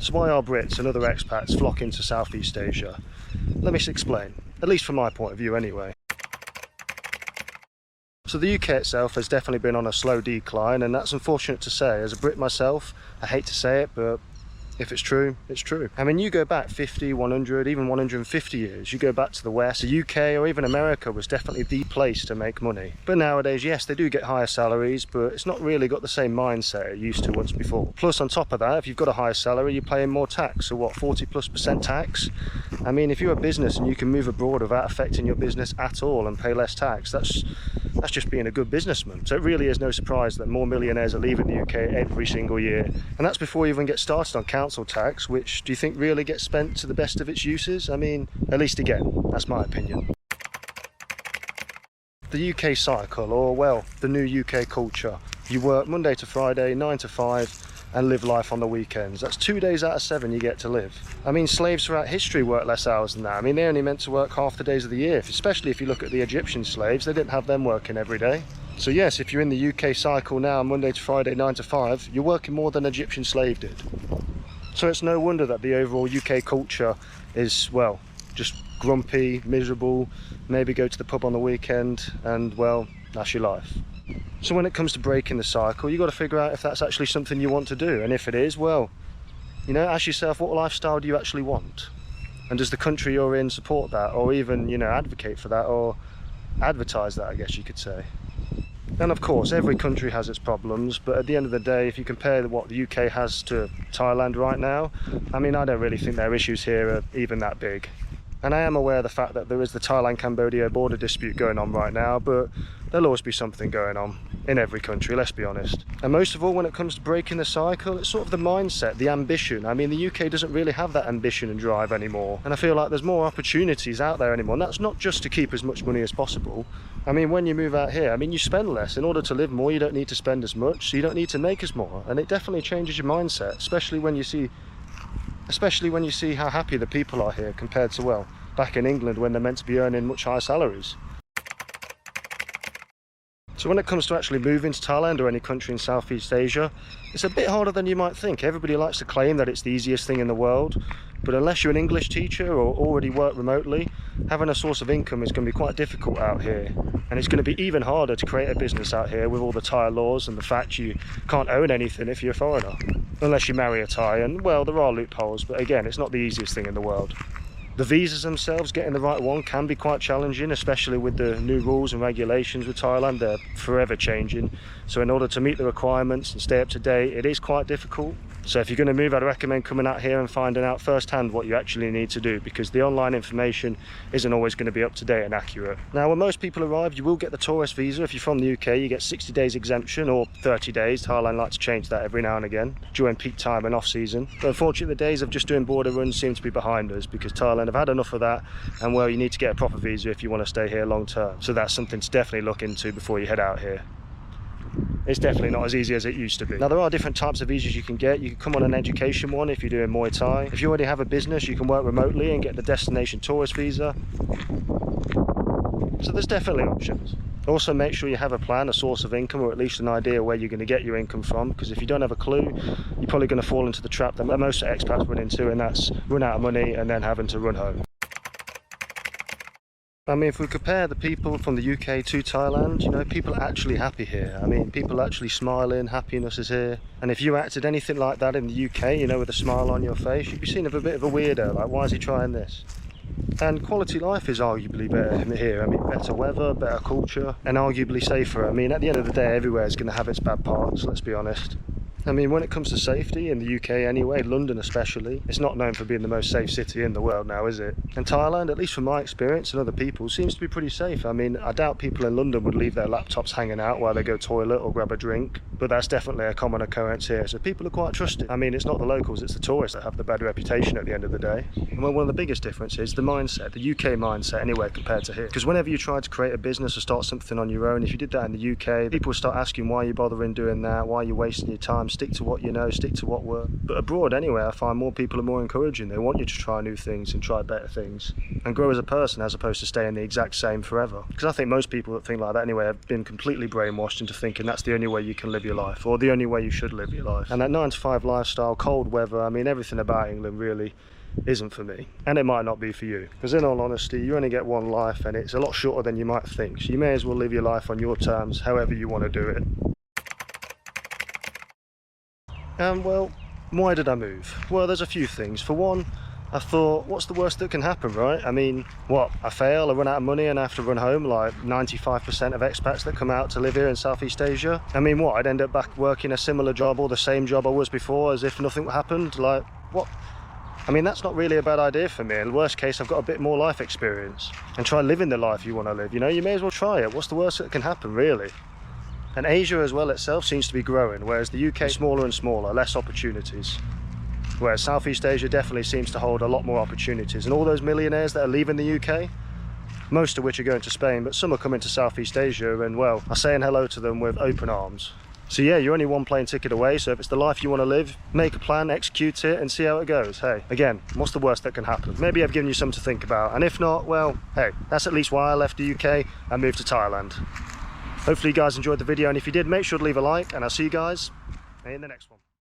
So why are Brits and other expats flocking to Southeast Asia? Let me explain, at least from my point of view anyway. So the UK itself has definitely been on a slow decline, and that's unfortunate to say. As a Brit myself, I hate to say it, but if it's true, it's true. I mean, you go back 50, 100, even 150 years, you go back to the West, the UK or even America was definitely the place to make money. But nowadays, yes, they do get higher salaries, but it's not really got the same mindset it used to once before. Plus, on top of that, if you've got a higher salary, you're paying more tax. So what, 40+% tax? I mean, if you're a business and you can move abroad without affecting your business at all and pay less tax, that's just being a good businessman. So it really is no surprise that more millionaires are leaving the UK every single year. And that's before you even get started on council tax, which do you think really gets spent to the best of its uses? I mean, at least again, that's my opinion. The UK cycle, or well, the new UK culture. You work Monday to Friday, 9 to 5, and live life on the weekends. That's 2 days out of 7 you get to live. I mean, slaves throughout history work less hours than that. I mean, they only meant to work half the days of the year, especially if you look at the Egyptian slaves. They didn't have them working every day. So yes, if you're in the UK cycle now, Monday to Friday, 9 to 5, you're working more than an Egyptian slave did. So it's no wonder that the overall UK culture is, well, just grumpy, miserable, maybe go to the pub on the weekend, and well, that's your life. So when it comes to breaking the cycle, you've got to figure out if that's actually something you want to do. And if it is, well, you know, ask yourself, what lifestyle do you actually want? And does the country you're in support that, or even, you know, advocate for that, or advertise that, I guess you could say. And of course, every country has its problems, but at the end of the day, if you compare what the UK has to Thailand right now, I mean, I don't really think their issues here are even that big. And I am aware of the fact that there is the Thailand-Cambodia border dispute going on right now, but there'll always be something going on in every country, let's be honest. And most of all, when it comes to breaking the cycle, it's sort of the mindset, the ambition. I mean, the UK doesn't really have that ambition and drive anymore. And I feel like there's more opportunities out there anymore. And that's not just to keep as much money as possible. I mean, when you move out here, I mean, you spend less. In order to live more, you don't need to spend as much, so you don't need to make as more. And it definitely changes your mindset, especially when you see how happy the people are here compared to, well, back in England when they're meant to be earning much higher salaries. So when it comes to actually moving to Thailand or any country in Southeast Asia, it's a bit harder than you might think. Everybody likes to claim that it's the easiest thing in the world, but unless you're an English teacher or already work remotely, having a source of income is going to be quite difficult out here. And it's going to be even harder to create a business out here with all the Thai laws and the fact you can't own anything if you're a foreigner. Unless you marry a Thai, and well, there are loopholes, but again, it's not the easiest thing in the world. The visas themselves, getting the right one can be quite challenging, especially with the new rules and regulations with Thailand. They're forever changing. So in order to meet the requirements and stay up to date, it is quite difficult. So if you're going to move, I'd recommend coming out here and finding out firsthand what you actually need to do, because the online information isn't always going to be up to date and accurate. Now, when most people arrive, you will get the tourist visa. If you're from the UK, you get 60 days exemption or 30 days. Thailand likes to change that every now and again during peak time and off season. But unfortunately, the days of just doing border runs seem to be behind us, because Thailand have had enough of that. And well, you need to get a proper visa if you want to stay here long term. So that's something to definitely look into before you head out here. It's definitely not as easy as it used to be. Now, there are different types of visas you can get. You can come on an education one if you're doing Muay Thai. If you already have a business, you can work remotely and get the destination tourist visa. So there's definitely options. Also, make sure you have a plan, a source of income, or at least an idea where you're going to get your income from, because if you don't have a clue, you're probably going to fall into the trap that most expats run into, and that's run out of money and then having to run home. I mean, if we compare the people from the UK to Thailand, you know, people are actually happy here. I mean, people are actually smiling, happiness is here. And if you acted anything like that in the UK, you know, with a smile on your face, you'd be seen as a bit of a weirdo, like, why is he trying this? And quality life is arguably better here. I mean, better weather, better culture, and arguably safer. I mean, at the end of the day, everywhere is going to have its bad parts, let's be honest. I mean, when it comes to safety in the UK anyway, London especially, it's not known for being the most safe city in the world now, is it? And Thailand, at least from my experience and other people, seems to be pretty safe. I mean, I doubt people in London would leave their laptops hanging out while they go toilet or grab a drink, but that's definitely a common occurrence here, so people are quite trusted. I mean, it's not the locals, it's the tourists that have the bad reputation at the end of the day. And one of the biggest differences is the mindset, the UK mindset anyway compared to here. Because whenever you try to create a business or start something on your own, if you did that in the UK, people would start asking why you're bothering doing that, why you're wasting your time stick to what you know, stick to what works. But abroad anyway, I find more people are more encouraging. They want you to try new things and try better things and grow as a person, as opposed to staying the exact same forever. Because I think most people that think like that anyway have been completely brainwashed into thinking that's the only way you can live your life, or the only way you should live your life. And that 9 to 5 lifestyle, cold weather, I mean, everything about England really isn't for me, and it might not be for you, because in all honesty you only get one life and it's a lot shorter than you might think, so you may as well live your life on your terms, however you want to do it. And well, why did I move? Well, there's a few things. For one, I thought, what's the worst that can happen, right? I mean, what, I fail, I run out of money and I have to run home like 95% of expats that come out to live here in Southeast Asia? I mean, what, I'd end up back working a similar job or the same job I was before as if nothing happened? Like, what? I mean, that's not really a bad idea for me. In the worst case, I've got a bit more life experience. And try living the life you want to live, you know? You may as well try it. What's the worst that can happen, really? And Asia as well itself seems to be growing, whereas the UK is smaller and smaller, less opportunities. Whereas Southeast Asia definitely seems to hold a lot more opportunities. And all those millionaires that are leaving the UK, most of which are going to Spain, but some are coming to Southeast Asia, and well, I'm saying hello to them with open arms. So yeah, you're only one plane ticket away, so if it's the life you want to live, make a plan, execute it, and see how it goes. Hey, again, what's the worst that can happen? Maybe I've given you something to think about, and if not, well, hey, that's at least why I left the UK and moved to Thailand. Hopefully you guys enjoyed the video, and if you did, make sure to leave a like, and I'll see you guys in the next one.